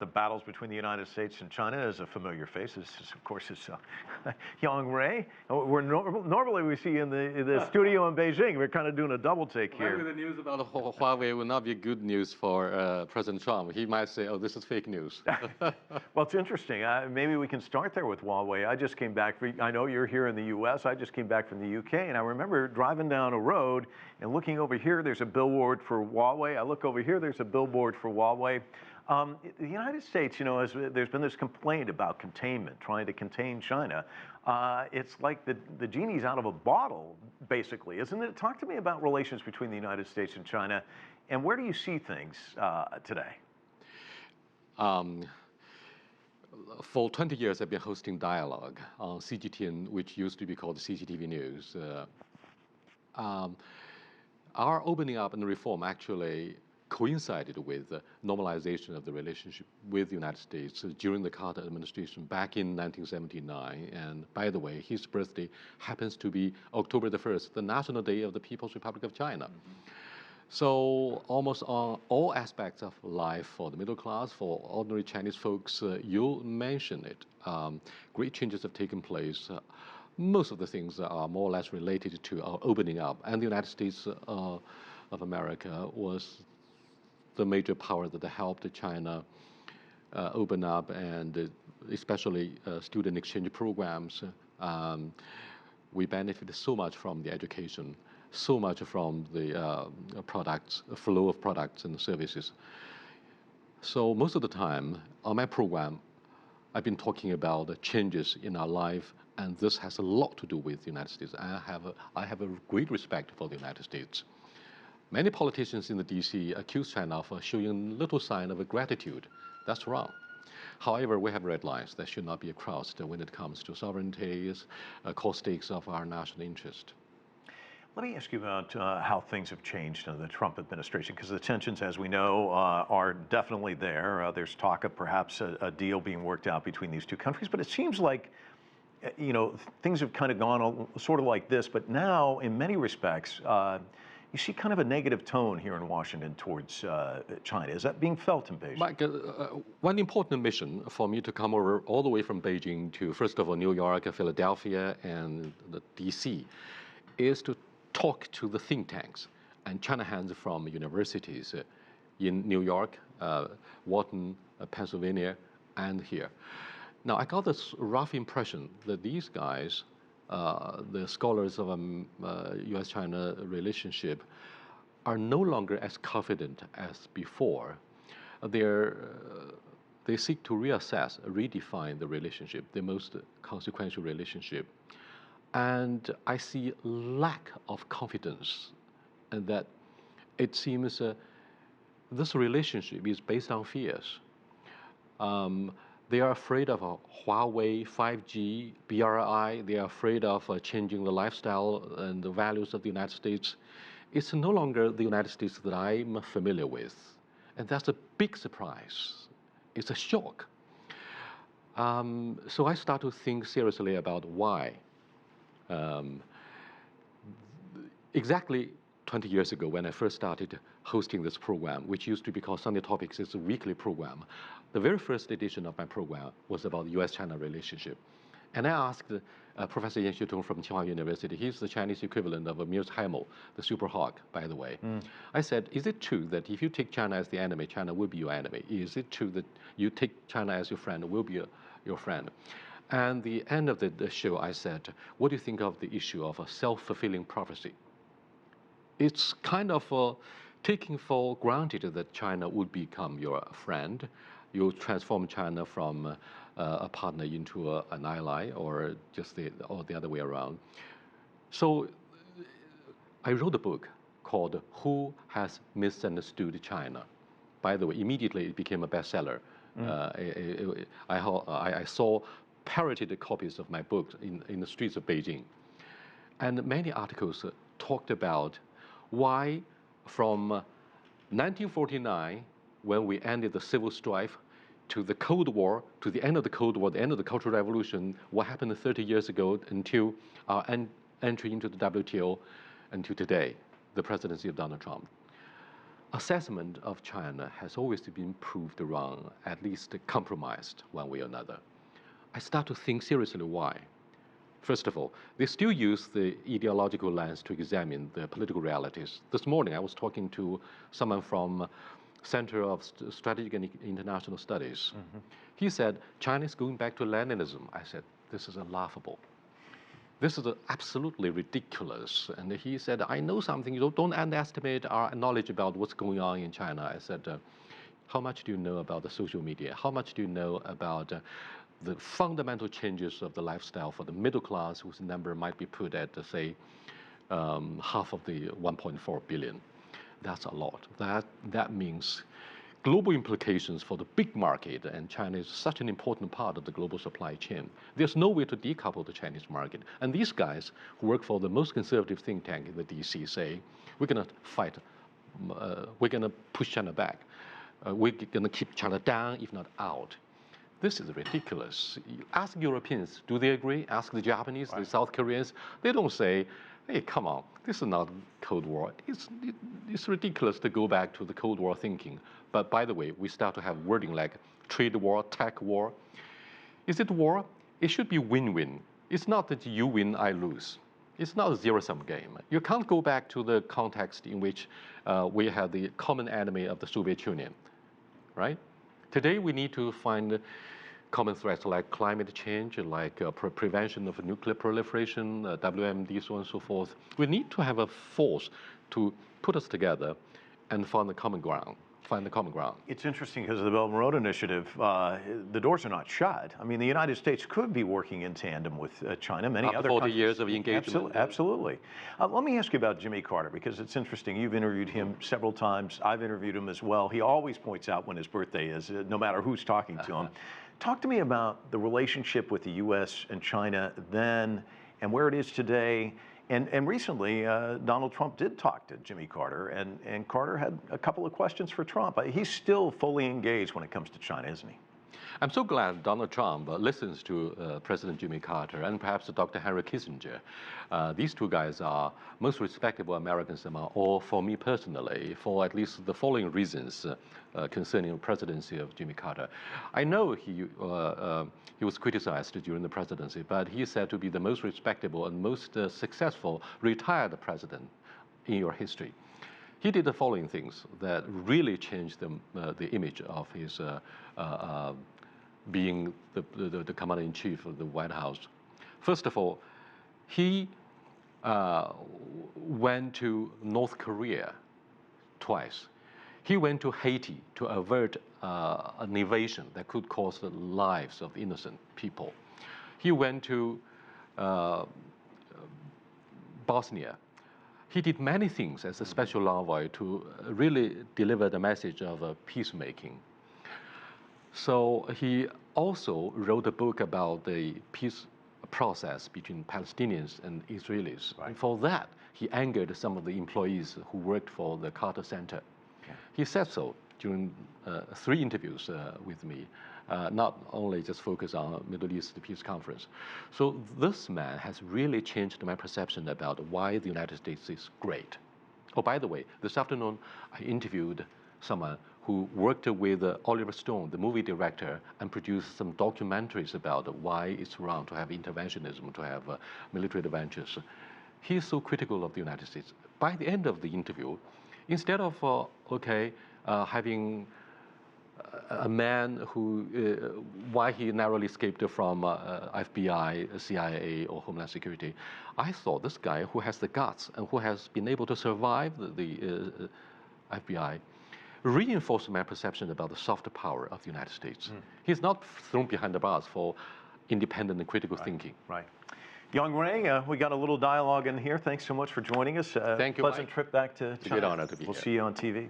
The battles between the United States and China is a familiar face. This is, of course, is Yang Rui. Normally we see in the studio in Beijing. We're kind of doing a double take here. Maybe the news about Huawei will not be good news for President Trump. He might say, "Oh, this is fake news." Well, it's interesting. Maybe we can start there with Huawei. I just came back. I know you're here in the U.S. I just came back from the U.K. and I remember driving down a road and looking over here. There's a billboard for Huawei. I look over here. There's a billboard for Huawei. The United States, you know, there's been this complaint about containment, trying to contain China. It's like the genie's out of a bottle, basically, isn't it? Talk to me about relations between the United States and China, and where do you see things today? For 20 years, I've been hosting dialogue on CGTN, which used to be called CCTV News. Our opening up and reform actually coincided with the normalization of the relationship with the United States during the Carter administration back in 1979. And by the way, his birthday happens to be October the 1st, the National Day of the People's Republic of China. Mm-hmm. So almost on all aspects of life for the middle class, for ordinary Chinese folks, you mentioned it. Great changes have taken place. Most of the things are more or less related to our opening up. And the United States of America was the major power that helped China open up, and especially student exchange programs. We benefited so much from the education, so much from the products, flow of products and services. So most of the time on my program, I've been talking about the changes in our life, and this has a lot to do with the United States. I have a great respect for the United States. Many politicians in the DC accuse China of showing little sign of gratitude. That's wrong. However, we have red lines that should not be crossed when it comes to sovereignties, core stakes of our national interest. Let me ask you about how things have changed under the Trump administration, because the tensions, as we know, are definitely there. There's talk of perhaps a deal being worked out between these two countries, but it seems like, you know, things have kind of gone sort of like this, but now, in many respects, you see kind of a negative tone here in Washington towards China. Is that being felt in Beijing? Mike, one important mission for me to come over all the way from Beijing to, first of all, New York, Philadelphia, and the DC, is to talk to the think tanks and China hands from universities in New York, Wharton, Pennsylvania, and here. Now, I got this rough impression that these guys, the scholars of U.S.-China relationship, are no longer as confident as before. They seek to reassess, redefine the relationship, the most consequential relationship. And I see lack of confidence, and that it seems this relationship is based on fears. They are afraid of Huawei, 5G, BRI. They are afraid of changing the lifestyle and the values of the United States. It's no longer the United States that I'm familiar with. And that's a big surprise. It's a shock. So I start to think seriously about why. Exactly 20 years ago, when I first started hosting this program, which used to be called Sunday Topics, it's a weekly program. The very first edition of my program was about the U.S.-China relationship. And I asked Professor Yan from Tsinghua University, he's the Chinese equivalent of Ernst Haemmel, the super hawk, by the way. I said, is it true that if you take China as the enemy, China will be your enemy? Is it true that you take China as your friend, will be your friend? And the end of the show, I said, what do you think of the issue of a self-fulfilling prophecy? It's kind of taking for granted that China would become your friend. You transform China from a partner into an ally, or just the other way around. So I wrote a book called Who Has Misunderstood China? By the way, immediately it became a bestseller. I saw parroted copies of my book in the streets of Beijing. And many articles talked about why from 1949, when we ended the civil strife, to the Cold War, to the end of the Cold War, the end of the Cultural Revolution, what happened 30 years ago until our entry into the WTO, until today, the presidency of Donald Trump. assessment of China has always been proved wrong, at least compromised one way or another. I start to think seriously why. First of all, they still use the ideological lens to examine the political realities. This morning, I was talking to someone from Center of Strategic and International Studies. He said, China is going back to Leninism. I said, this is laughable. This is absolutely ridiculous. And he said, I know something. You don't underestimate our knowledge about what's going on in China. I said, how much do you know about the social media? How much do you know about the fundamental changes of the lifestyle for the middle class, whose number might be put at, say, half of the 1.4 billion? That's a lot. That means global implications for the big market, and China is such an important part of the global supply chain. There's no way to decouple the Chinese market. And these guys who work for the most conservative think tank in the DC say, we're going to fight, we're going to push China back. We're going to keep China down, if not out. This is ridiculous. Ask Europeans, do they agree? Ask the Japanese, the South Koreans. They don't say, hey, come on, this is not Cold War. It's ridiculous to go back to the Cold War thinking. But by the way, we start to have wording like trade war, tech war. Is it war? It should be win-win. It's not that you win, I lose. It's not a zero-sum game. You can't go back to the context in which we had the common enemy of the Soviet Union, right? Today, we need to find common threats like climate change, like prevention of nuclear proliferation, WMD, so on and so forth. We need to have a force to put us together and find the common ground. It's interesting because of the Belt and Road Initiative, the doors are not shut. I mean, the United States could be working in tandem with China, many other 40 countries. years of engagement. Absolutely. Let me ask you about Jimmy Carter, because it's interesting. You've interviewed him several times. I've interviewed him as well. He always points out when his birthday is, no matter who's talking to him. Talk to me about the relationship with the U.S. and China then and where it is today. And recently, Donald Trump did talk to Jimmy Carter, and Carter had a couple of questions for Trump. He's still fully engaged when it comes to China, isn't he? I'm so glad Donald Trump listens to President Jimmy Carter and perhaps Dr. Henry Kissinger. These two guys are most respectable Americans among all, for me personally, for at least the following reasons concerning the presidency of Jimmy Carter. I know he was criticized during the presidency, but he is said to be the most respectable and most successful retired president in your history. He did the following things that really changed the image of his being the commander-in-chief of the White House. First of all, he went to North Korea twice. He went to Haiti to avert an invasion that could cost the lives of innocent people. He went to Bosnia. He did many things as a special envoy to really deliver the message of peacemaking. So he also wrote a book about the peace process between Palestinians and Israelis. Right. And for that, he angered some of the employees who worked for the Carter Center. Yeah. He said so during 3 interviews with me, not only just focus on Middle East Peace Conference. So this man has really changed my perception about why the United States is great. Oh, by the way, this afternoon I interviewed someone who worked with Oliver Stone, the movie director, and produced some documentaries about why it's wrong to have interventionism, to have military adventures. He's so critical of the United States. By the end of the interview, instead of, having a man who, why he narrowly escaped from FBI, CIA, or Homeland Security, I thought this guy who has the guts and who has been able to survive the FBI reinforced my perception about the soft power of the United States. He's not thrown behind the bars for independent and critical thinking. Right. Yang Rui, we got a little dialogue in here. Thanks so much for joining us. Thank you, Pleasant Mike. trip back to China. It's a great honor to be here. We'll see you on TV.